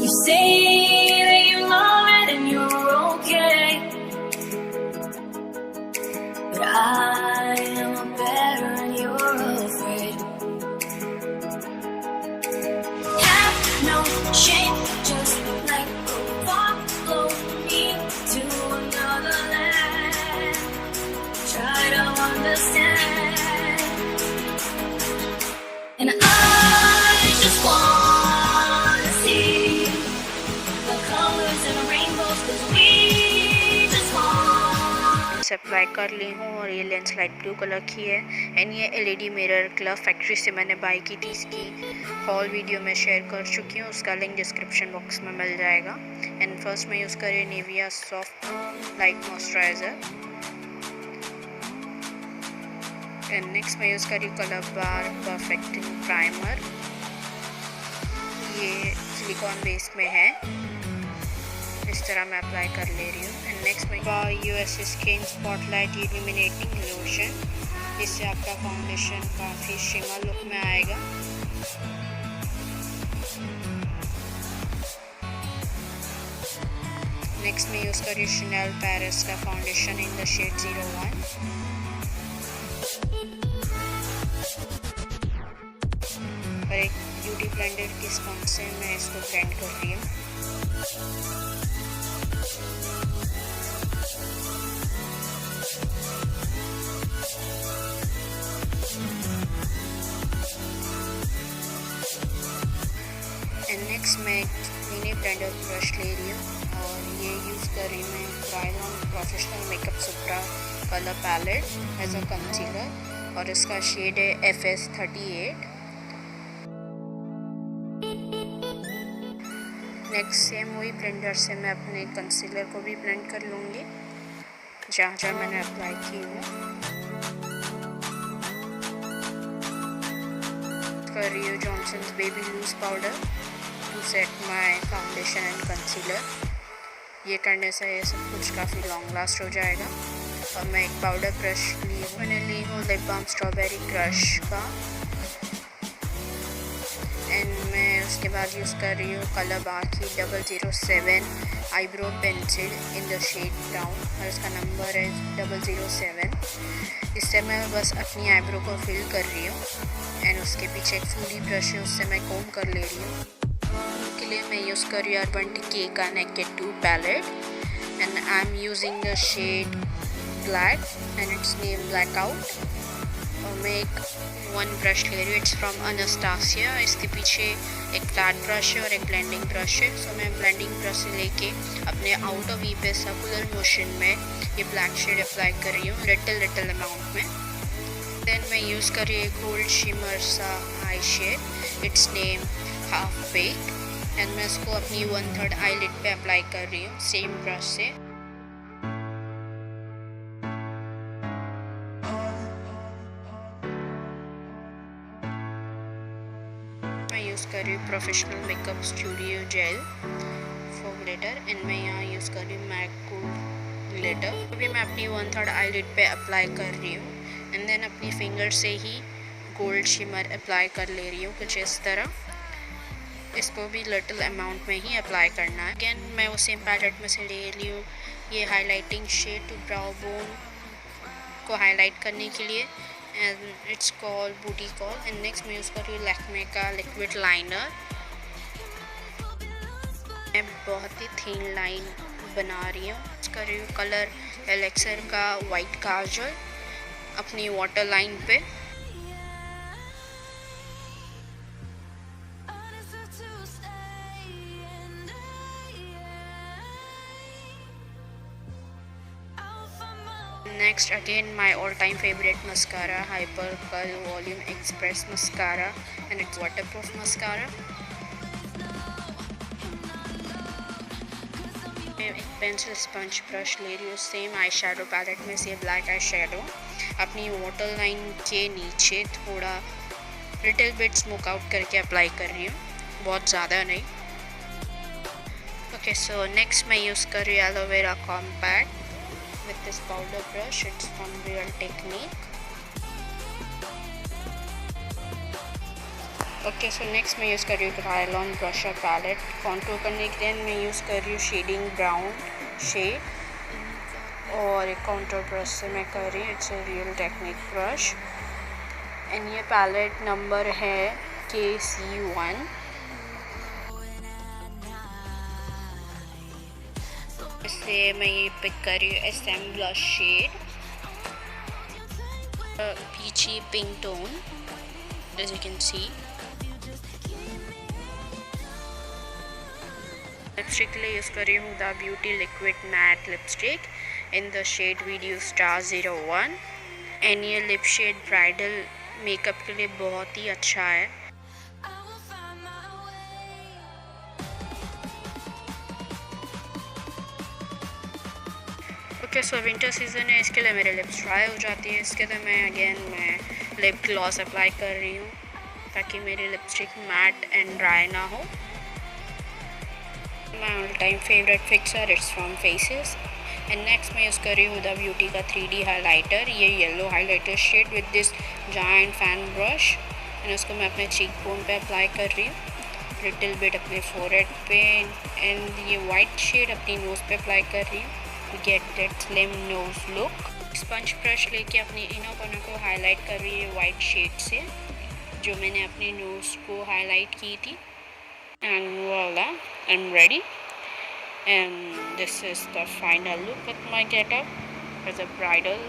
You say that you love it and you're okay, but I know better and you're afraid. Have no shame, just like follow me to another land. Try to understand, and I just wanna see the colors and the rainbows, 'cause we just want. इसे apply कर ली हूँ और ये lens light blue colour की है। And ये LED mirror club factory से मैंने बाय की थी। इसकी हॉल वीडियो में शेयर कर चुकी हूँ, उसका लिंक डिस्क्रिप्शन बॉक्स में मिल जाएगा। एंड फर्स्ट मैं यूज़ कर रही हूँ Nivea soft light moisturiser. And next मैं यूज़ कर रही हूँ कलर बार परफेक्टिंग प्राइमर। ये सिलिकॉन बेस में है, इस तरह मैं अप्लाई कर ले रही हूँ। एंड नेक्स्ट मैं US skin spotlight illuminating lotion, जिससे आपका फाउंडेशन काफ़ी शिमर लुक में आएगा। नेक्स्ट मैं यूज़ कर रही हूँ शनेल पेरिस का फाउंडेशन इन द शेड 01। और एक ब्यूटी ब्लेंडर की स्पंज से मैं इसको ब्लेंड कर रही हूँ। एंड नेक्स्ट मैं एक मिनी ब्लेंडर ब्रश ले रही हूँ और ये यूज़ कर रही हूँ मैं bridal professional makeup supra colour palette as a concealer, और इसका शेड है FS38। नेक्स्ट सेम वही ब्लेंडर से मैं अपने कंसीलर को भी ब्लेंड कर लूँगी जहाँ जहाँ मैंने अप्लाई की हूँ। कर रही हूँ Johnson's baby loose powder to set my foundation and concealer. ये करने से ये सब कुछ काफ़ी लॉन्ग लास्ट हो जाएगा। और मैं एक पाउडर ब्रश ली हूँ, मैंने ली हूँ लिप बाम स्ट्रॉबेरी क्रश का। एंड मैं उसके बाद यूज़ कर रही हूँ कलर बार की 007 eyebrow pencil in the shade brown, और इसका नंबर है 007। इससे मैं बस अपनी आईब्रो को फिल कर रही हूँ। एंड उसके पीछे एक फूली ब्रश है, उससे मैं कोम कर ले रही हूँ। के लिए मैं यूज़ कर रही हूँ अर्बन डिके का Naked 2 palette. And I am using the shade black and it's name blackout. और मैं एक वन ब्रश ले रही हूँ, इट्स फ्रॉम अनास्टासिया। इसके पीछे एक फ्लैट ब्रश है और एक ब्लेंडिंग ब्रश है। सो मैं ब्लेंडिंग ब्रश से लेके अपने आउटर वी पे सर्कुलर मोशन में ये ब्लैक शेड अप्लाई कर रही हूँ लिटिल अमाउंट में। देन मैं यूज़ कर रही हूँ गोल्ड शिमर सा eye shade, it's name half bake. And मैं इसको अपनी 1/3 आईलिड पे अप्लाई कर रही हूँ सेम ब्रश से। मैं यूज़ कर रही हूँ professional makeup studio gel for glitter. And मैं यहाँ यूज़ कर रही हूँ मैक कूल ग्लिटर। अभी मैं अपनी 1/3 आईलिड पे अप्लाई कर रही हूँ। एंड देन अपनी फिंगर से ही गोल्ड शिमर अप्लाई कर ले रही हूँ कुछ इस तरह। इसको भी लिटिल अमाउंट में ही अप्लाई करना है। अगेन मैं वो सेम पैलेट में से ले ली हूँ ये highlighting shade to brow bone को हाईलाइट करने के लिए, and it's called booty call. And next मैं यूज़ कर रही हूँ लैक्मे का लिक्विड लाइनर। मैं बहुत ही थिन लाइन बना रही हूँ। कर रही हूँ कलर एलेक्सर का वाइट काजल अपनी वाटर लाइन पे। Next again my all-time favorite mascara, Hyper Curl Volume Express mascara, and it's waterproof mascara. मैं एक पेंसिल स्पंज ब्रश ले रही हूँ सेम आई शेडो पैलेट में से ब्लैक आई शेडो अपनी वाटर लाइन के नीचे थोड़ा लिटिल बिट स्मोक आउट करके अप्लाई कर रही हूँ, बहुत ज़्यादा नहीं। ओके सो नेक्स्ट मैं यूज़ कर रही हूँ aloe vera compact with this powder brush, it's from Real Technique. Okay so next मैं यूज़ कर रही हूँ bridal on blusher palette. Contour करने के लिए मैं यूज़ कर रही हूँ शेडिंग ब्राउन शेड और एक कॉन्टूर ब्रश से मैं कर रही हूँ। It's a real technique brush and ये पैलेट नंबर है KC1। इससे मैं ये पिक कर रही हूँ SM blush shade peachy pink tone as you can see। Lipstick के लिए यूज़ कर रही हूँ the beauty liquid matte lipstick in the shade video star 01 and ये लिप शेड ब्राइडल मेकअप के लिए बहुत ही अच्छा है। ओके सो विंटर सीज़न है, इसके लिए मेरे लिप्स ड्राई हो जाती है। इसके लिए मैं लिप ग्लॉस अप्लाई कर रही हूँ ताकि मेरी लिपस्टिक मैट एंड ड्राई ना हो। My all time favourite fixer it's from Faces and next मैं यूज़ कर रही हूँ द ब्यूटी का 3D हाइलाइटर। ये yellow highlighter shade with this giant fan brush and उसको मैं अपने चीक बोन पे अप्लाई कर रही हूँ, लिटिल बिट अपने फोरहेड पे एंड ये वाइट शेड अपनी नोज़ पे अप्लाई कर रही हूँ। Get that slim nose look. Sponge brush लेके अपनी इनर कॉर्नर को हाईलाइट कर रही है वाइट शेड से जो मैंने अपनी नोज़ को हाईलाइट की थी and voila I am ready and this is the final look of my getup as a bridal.